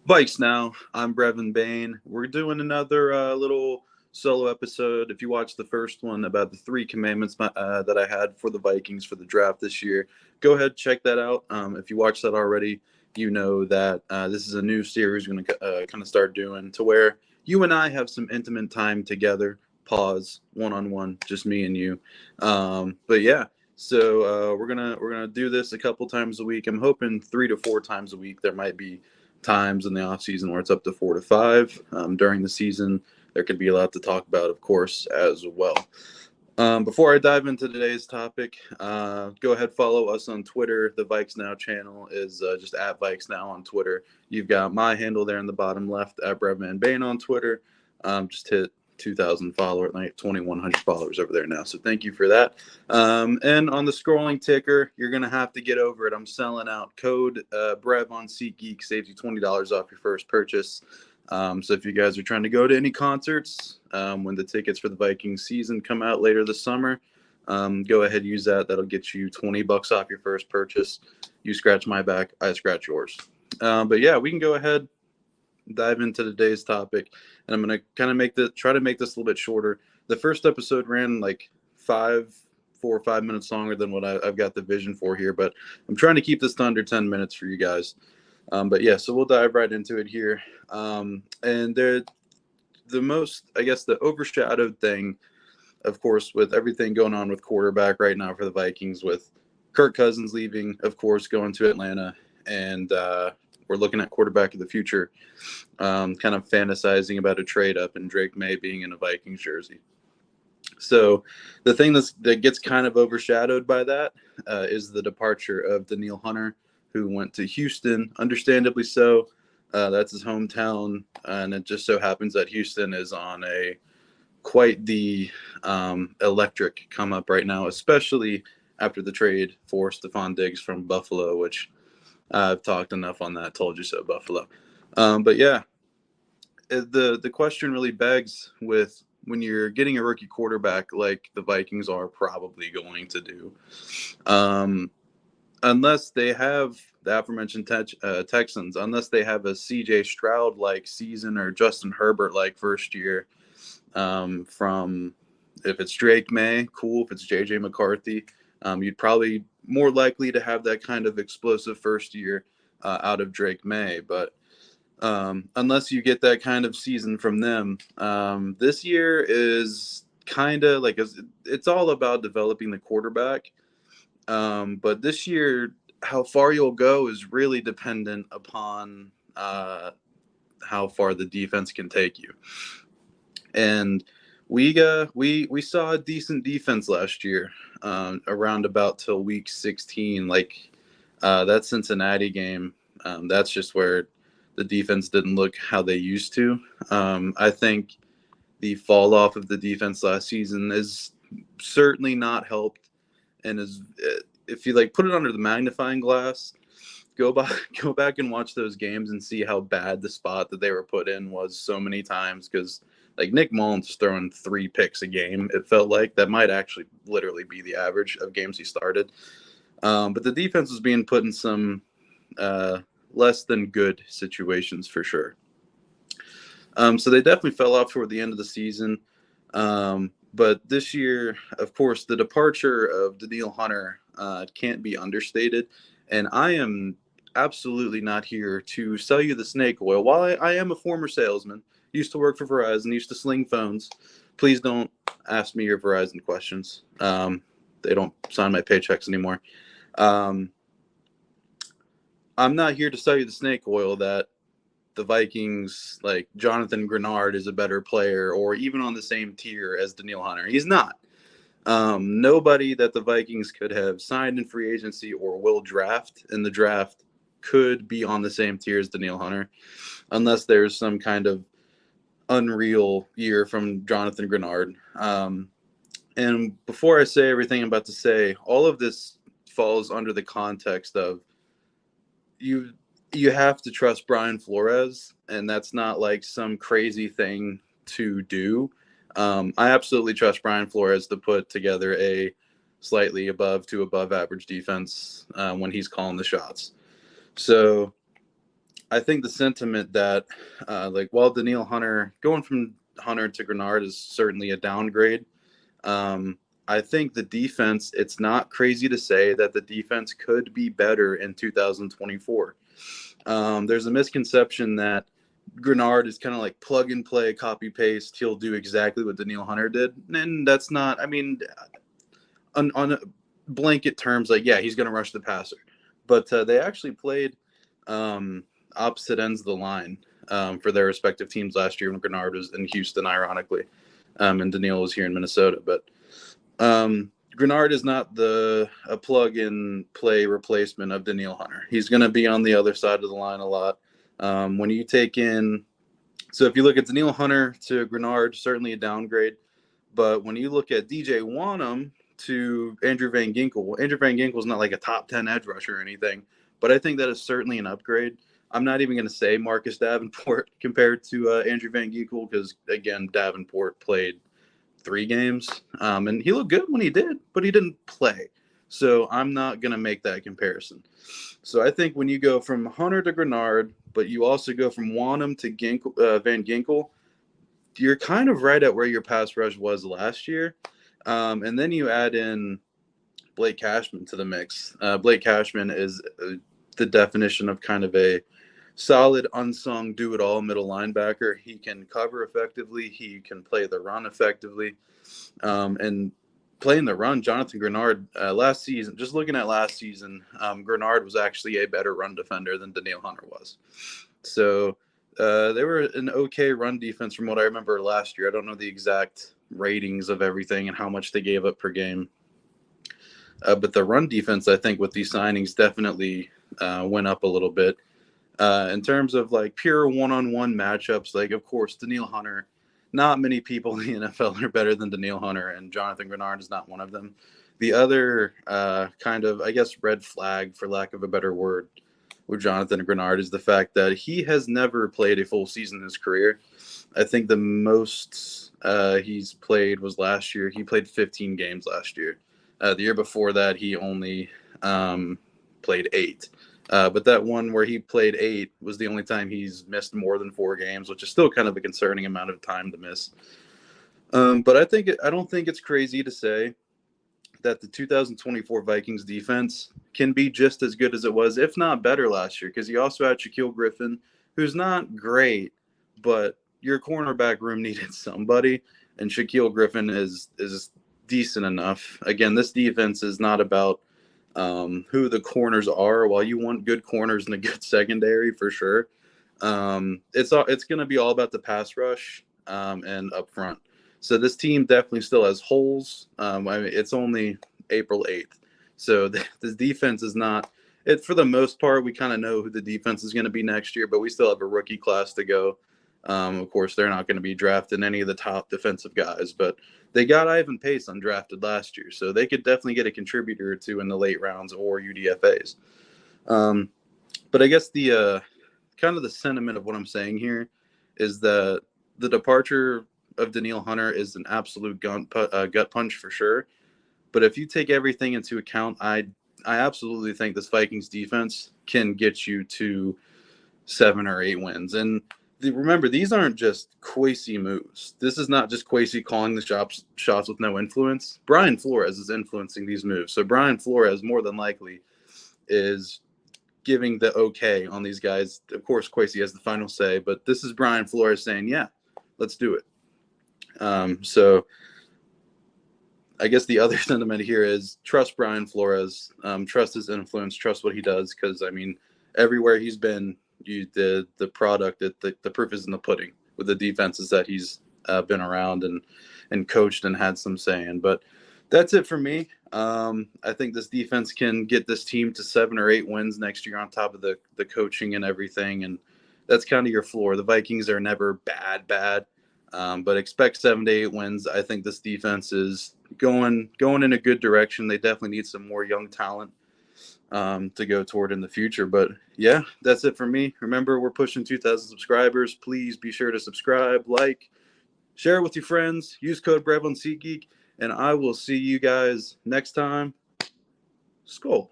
Vikes now. I'm Brevan Bane. We're doing another little solo episode. If you watched the first one about the three commandments that I had for the Vikings for the draft this year, go ahead check that out. If you watched that already, you know that this is a new series we're going to kind of start doing to where you and I have some intimate time together. Pause, one on one, just me and you. But yeah, so we're gonna do this a couple times a week. I'm hoping 3 to 4 times a week. There might be times in the off season where it's up to 4 to 5. During the season, there could be a lot to talk about, of course, as well. Before I dive into today's topic, go ahead follow us on Twitter. The Vikes Now channel is just at Vikes Now on Twitter. You've got my handle there in the bottom left at Brevan Bane on Twitter. Just hit 2,000 followers, like 2,100 followers over there now. So thank you for that. And on the scrolling ticker, you're gonna have to get over it. I'm selling out. Code Brev on SeatGeek saves you $20 off your first purchase. So if you guys are trying to go to any concerts when the tickets for the Vikings season come out later this summer, go ahead, use that. That'll get you $20 off your first purchase. You scratch my back, I scratch yours. But yeah, we can go ahead, dive into today's topic, and I'm gonna kind of try to make this a little bit shorter. The first episode ran like 4 or 5 minutes longer than what I've got the vision for here, but I'm trying to keep this to under 10 minutes for you guys. But yeah, so we'll dive right into it here. And the most, I guess, the overshadowed thing, of course, with everything going on with quarterback right now for the Vikings, with Kirk Cousins leaving, of course, going to Atlanta, and we're looking at quarterback of the future, kind of fantasizing about a trade up and Drake May being in a Vikings jersey. So the thing that gets kind of overshadowed by that is the departure of Danielle Hunter, who went to Houston, understandably so. That's his hometown, and it just so happens that Houston is on a quite the electric come up right now, especially after the trade for Stephon Diggs from Buffalo, which I've talked enough on that. Told you so, Buffalo. But yeah, the question really begs with when you're getting a rookie quarterback like the Vikings are probably going to do, unless they have the aforementioned Texans, unless they have a C.J. Stroud like season or Justin Herbert like first year, from if it's Drake May, cool. If it's J.J. McCarthy, you'd probably more likely to have that kind of explosive first year out of Drake May, but unless you get that kind of season from them. This year is kind of like it's all about developing the quarterback. But this year, how far you'll go is really dependent upon how far the defense can take you. And we saw a decent defense last year, around about till week 16. Like that Cincinnati game, that's just where the defense didn't look how they used to. I think the fall off of the defense last season is certainly not helped, and is if you like put it under the magnifying glass, go back and watch those games and see how bad the spot that they were put in was so many times. Because like Nick Mullins was throwing 3 picks a game, it felt like that might actually literally be the average of games he started. But the defense was being put in some less than good situations for sure. So they definitely fell off toward the end of the season. But this year, of course, the departure of Danielle Hunter can't be understated. And I am absolutely not here to sell you the snake oil. While I am a former salesman, used to work for Verizon, used to sling phones, please don't ask me your Verizon questions. They don't sign my paychecks anymore. I'm not here to sell you the snake oil that the Vikings, like Jonathan Grenard, is a better player or even on the same tier as Danielle Hunter. He's not. Nobody that the Vikings could have signed in free agency or will draft in the draft could be on the same tier as Danielle Hunter, unless there's some kind of unreal year from Jonathan Grenard. And before I say everything I'm about to say, all of this falls under the context of you have to trust Brian Flores, and that's not like some crazy thing to do. I absolutely trust Brian Flores to put together a slightly above to above average defense when he's calling the shots. So I think the sentiment that, while Daniil Hunter going from Hunter to Grenard is certainly a downgrade. I think the defense. It's not crazy to say that the defense could be better in 2024. There's a misconception that Grenard is kind of like plug and play, copy paste. He'll do exactly what Daniil Hunter did, and that's not. I mean, on blanket terms, like yeah, he's going to rush the passer, but they actually played opposite ends of the line for their respective teams last year when Grenard was in Houston, ironically, and Daniil was here in Minnesota. But Grenard is not a plug and play replacement of Daniil Hunter. He's going to be on the other side of the line a lot. When you take in, so if you look at Daniil Hunter to Grenard, certainly a downgrade. But when you look at DJ Wanham to Andrew Van Ginkel is not like a top 10 edge rusher or anything, but I think that is certainly an upgrade. I'm not even going to say Marcus Davenport compared to Andrew Van Ginkel because, again, Davenport played 3 games, and he looked good when he did, but he didn't play. So I'm not going to make that comparison. So I think when you go from Hunter to Grenard, but you also go from Wanham to Van Ginkel, you're kind of right at where your pass rush was last year. And then you add in Blake Cashman to the mix. Blake Cashman is the definition of kind of a solid, unsung, do-it-all middle linebacker. He can cover effectively. He can play the run effectively. And playing the run, Jonathan Grenard, last season, just looking at last season, Grenard was actually a better run defender than Daniil Hunter was. So they were an okay run defense from what I remember last year. I don't know the exact ratings of everything and how much they gave up per game. But the run defense, I think, with these signings definitely went up a little bit. In terms of like pure one-on-one matchups, like of course Daniil Hunter, not many people in the NFL are better than Daniil Hunter, and Jonathan Grenard is not one of them. The other kind of, I guess, red flag, for lack of a better word, with Jonathan Grenard is the fact that he has never played a full season in his career. I think the most he's played was last year. He played 15 games last year. The year before that, he only played 8. But that one where he played 8 was the only time he's missed more than 4 games, which is still kind of a concerning amount of time to miss. But I don't think it's crazy to say that the 2024 Vikings defense can be just as good as it was, if not better, last year. Because you also had Shaquille Griffin, who's not great, but your cornerback room needed somebody, and Shaquille Griffin is decent enough. Again, this defense is not about who the corners are. While you want good corners and a good secondary for sure, it's going to be all about the pass rush and up front. So this team definitely still has holes. I mean, it's only April 8th, so this defense is not. It for the most part, we kind of know who the defense is going to be next year, but we still have a rookie class to go. Of course, they're not going to be drafting any of the top defensive guys, but they got Ivan Pace undrafted last year, so they could definitely get a contributor or two in the late rounds or UDFAs. But I guess the kind of the sentiment of what I'm saying here is that the departure of Daniil Hunter is an absolute gut punch for sure. But if you take everything into account, I absolutely think this Vikings defense can get you to 7 or 8 wins. And remember, these aren't just Kwesi moves. This is not just Kwesi calling the shots with no influence. Brian Flores is influencing these moves. So Brian Flores more than likely is giving the okay on these guys. Of course, Kwesi has the final say, but this is Brian Flores saying, yeah, let's do it. So I guess the other sentiment here is trust Brian Flores, trust his influence, trust what he does. Because, I mean, everywhere he's been, the product, the proof is in the pudding with the defenses that he's been around and coached and had some say in. But that's it for me. I think this defense can get this team to 7 or 8 wins next year on top of the coaching and everything. And that's kind of your floor. The Vikings are never bad. But expect 7 to 8 wins. I think this defense is going in a good direction. They definitely need some more young talent to go toward in the future. But yeah, that's it for me. Remember, we're pushing 2,000 subscribers. Please be sure to subscribe, like, share it with your friends. Use code BrevanSeatGeek, and I will see you guys next time. Skol.